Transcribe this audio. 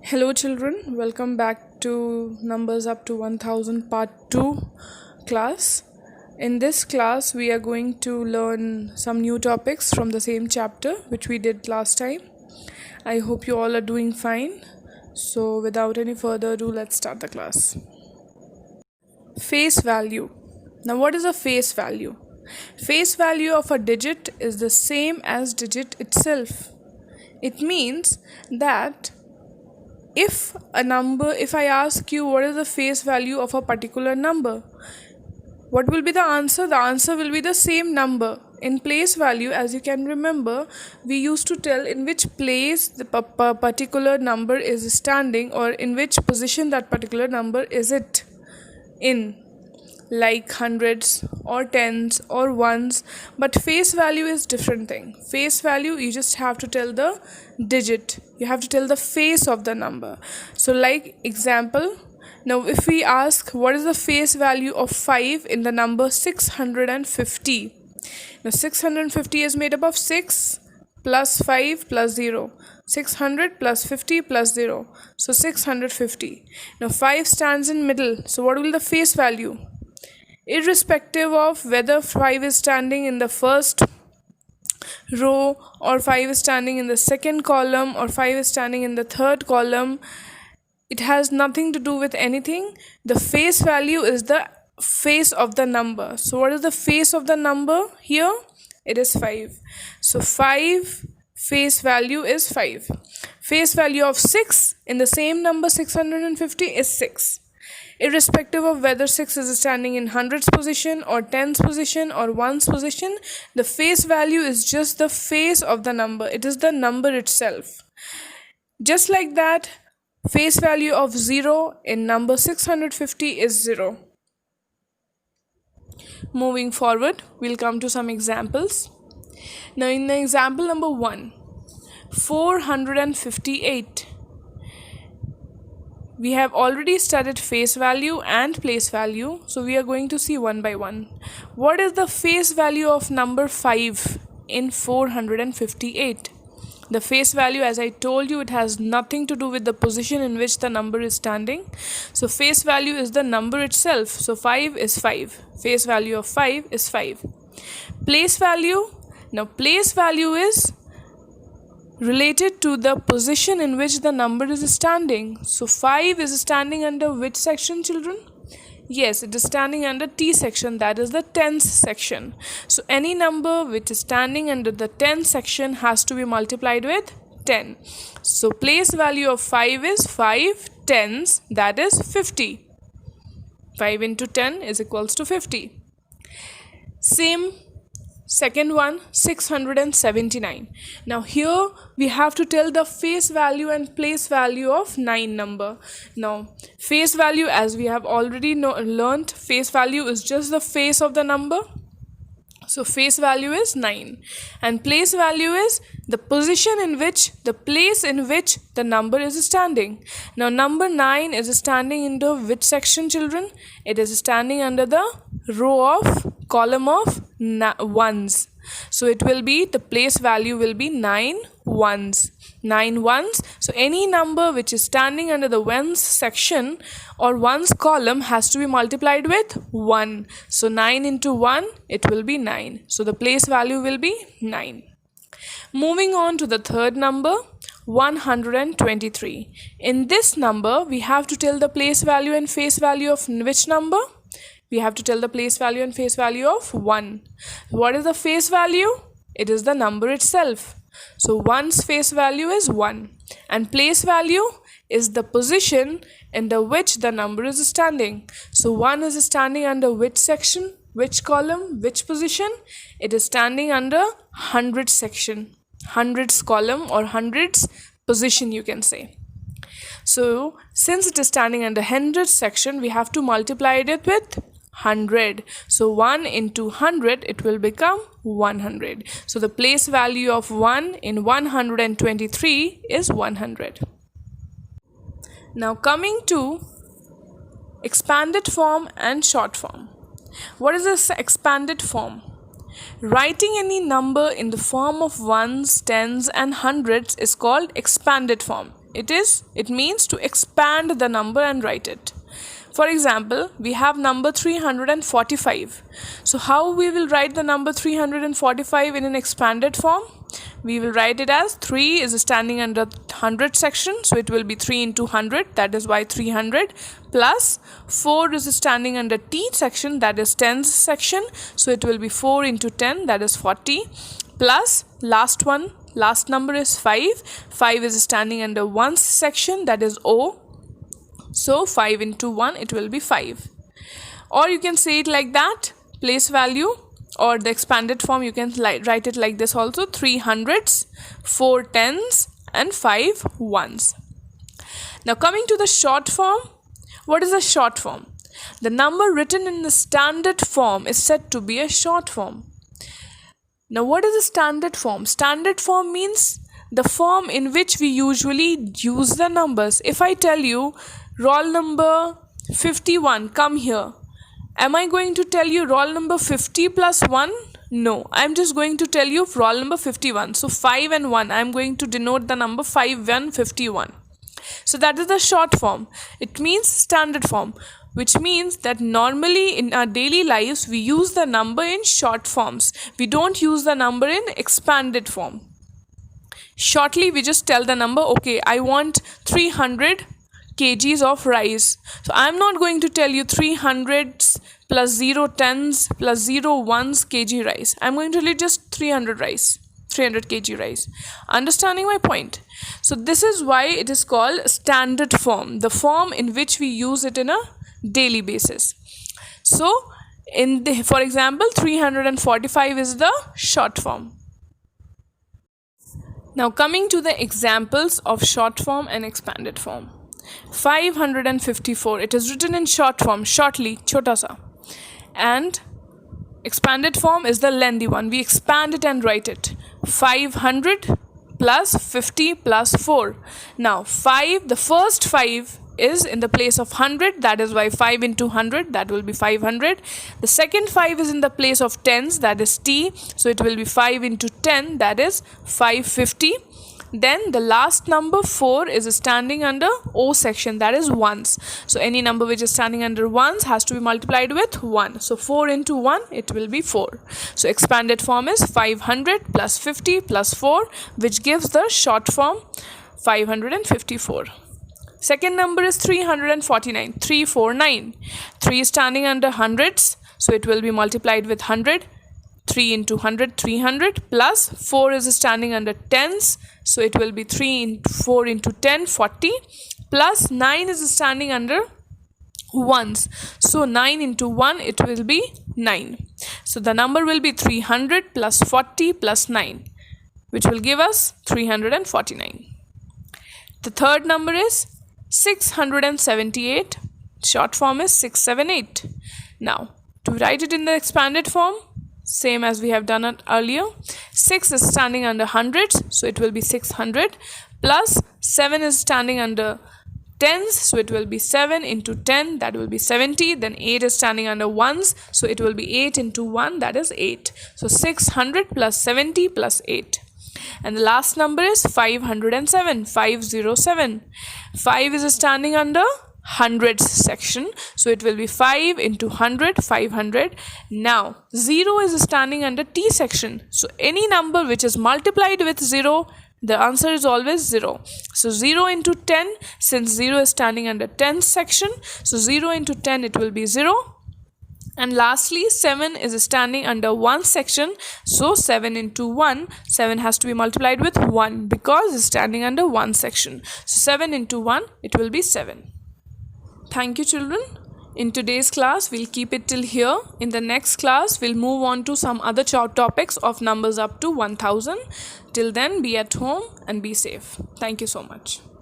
Hello, children. Welcome back to Numbers Up to 1000 Part 2 class. In this class, we are going to learn some new topics from the same chapter which we did last time. I hope you all are doing fine. So, without any further ado, let's start the class. Face value. Now, what is a face value? Face value of a digit is the same as digit itself. It means that if I ask you what is the face value of a particular number, what will be the answer? The answer will be the same number. In place value, as you can remember, we used to tell in which place the particular number is standing, or in which position that particular number is it in, like hundreds or tens or ones. But face value is different thing. Face value, you just have to tell the digit, you have to tell the face of the number. So like example, now if we ask what is the face value of 5 in the number 650. Now 650 is made up of 6 plus 5 plus 0, 600 plus 50 plus 0, so 650. Now 5 stands in middle, so what will the face value? Irrespective of whether 5 is standing in the first row, or 5 is standing in the second column, or 5 is standing in the third column, it has nothing to do with anything. The face value is the face of the number. So what is the face of the number here? It is 5. So 5 face value is 5. Face value of 6 in the same number 650 is 6. Irrespective of whether 6 is standing in hundreds position or tens position or ones position, the face value is just the face of the number. It is the number itself. Just like that, face value of 0 in number 650 is 0. Moving forward, we'll come to some examples. Now in the example number 1, 458. We have already studied face value and place value, so we are going to see one by one. What is the face value of number 5 in 458? The face value, as I told you, it has nothing to do with the position in which the number is standing. So face value is the number itself. So 5 is 5. Face value of 5 is 5. Place value. Now place value is related to the position in which the number is standing. So 5 is standing under which section, children? Yes, it is standing under T section, that is the tens section. So any number which is standing under the tens section has to be multiplied with 10. So place value of 5 is 5 tens, that is 50. 5 into 10 is equals to 50. Same second one, 679. Now here we have to tell the face value and place value of 9 number. Now face value, as we have already learnt, face value is just the face of the number. So face value is 9, and place value is the position in which, the place in which the number is standing. Now number 9 is standing into which section, children? It is standing under the row of column of ones. So it will be, the place value will be 9 ones. 9 ones. So any number which is standing under the ones section or ones column has to be multiplied with 1. So 9 into 1, it will be 9. So the place value will be 9. Moving on to the third number, 123. In this number, we have to tell the place value and face value of which number? We have to tell the place value and face value of 1. What is the face value? It is the number itself. So 1's face value is 1, and place value is the position under which the number is standing. So 1 is standing under which section, which column, which position? It is standing under hundreds section, hundreds column, or hundreds position, you can say. So since it is standing under hundreds section, we have to multiply it with 100. So 1 into 100, it will become 100. So the place value of 1 in 123 is 100. Now coming to expanded form and short form. What is this expanded form? Writing any number in the form of ones, tens and hundreds is called expanded form. It means to expand the number and write it. For example, we have number 345. So how we will write the number 345 in an expanded form? We will write it as 3 is standing under 100 section, so it will be 3 into 100, that is why 300, plus 4 is standing under T section, that is tens section, so it will be 4 into 10, that is 40, plus last number is 5. 5 is standing under ones section, that is O, so 5 into 1, it will be 5. Or you can say it like that, place value, or the expanded form you can write it like this also, 3 hundreds, 4 tens and 5 ones. Now coming to the short form, what is a short form? The number written in the standard form is said to be a short form. Now what is a standard form? Standard form means the form in which we usually use the numbers. If I tell you roll number 51, come here, am I going to tell you roll number 50 plus 1? No, I'm just going to tell you roll number 51. So 5 and 1, I'm going to denote the number 51. So that is the short form. It means standard form, which means that normally in our daily lives we use the number in short forms. We don't use the number in expanded form. Shortly we just tell the number, okay, I want 300 kgs of rice. So I'm not going to tell you 300s plus 0 tens plus 0 ones kg rice. I'm going to tell you just 300 kg rice. Understanding my point? So this is why it is called standard form, the form in which we use it in a daily basis. So for example, 345 is the short form. Now coming to the examples of short form and expanded form. 554, it is written in short form, shortly, chota sa. And expanded form is the lengthy one. We expand it and write it. 500 plus 50 plus 4. Now 5, the first 5 is in the place of 100, that is why 5 into 100, that will be 500. The second 5 is in the place of tens, that is T, so it will be 5 into 10, that is 550. Then the last number 4 is standing under O section, that is ones. So any number which is standing under ones has to be multiplied with 1. So 4 into 1, it will be 4. So expanded form is 500 plus 50 plus 4, which gives the short form 554. Second number is 349, 349. 3 is standing under hundreds, so it will be multiplied with 100. 3 into 100, 300, plus 4 is standing under tens, so it will be 4 into 10, 40, plus 9 is standing under ones, so 9 into 1, it will be 9. So the number will be 300 plus 40 plus 9, which will give us 349. The third number is 678, short form is 678. Now to write it in the expanded form, same as we have done it earlier. 6 is standing under hundreds, so it will be 600, plus 7 is standing under tens, so it will be 7 into 10, that will be 70. Then 8 is standing under ones, so it will be 8 into 1, that is 8. So 600 plus 70 plus 8. And the last number is 507, 507. 5 is standing under hundreds section, so it will be 5 into 100, 500. Now 0 is standing under T section, so any number which is multiplied with 0, the answer is always 0. So 0 into 10, since 0 is standing under tens section, so 0 into 10, it will be 0. And lastly, 7 is standing under 1 section, so 7 into 1, 7 has to be multiplied with 1 because it's standing under 1 section. So 7 into 1, it will be 7. Thank you, children. In today's class, we'll keep it till here. In the next class, we'll move on to some other topics of numbers up to 1000. Till then, be at home and be safe. Thank you so much.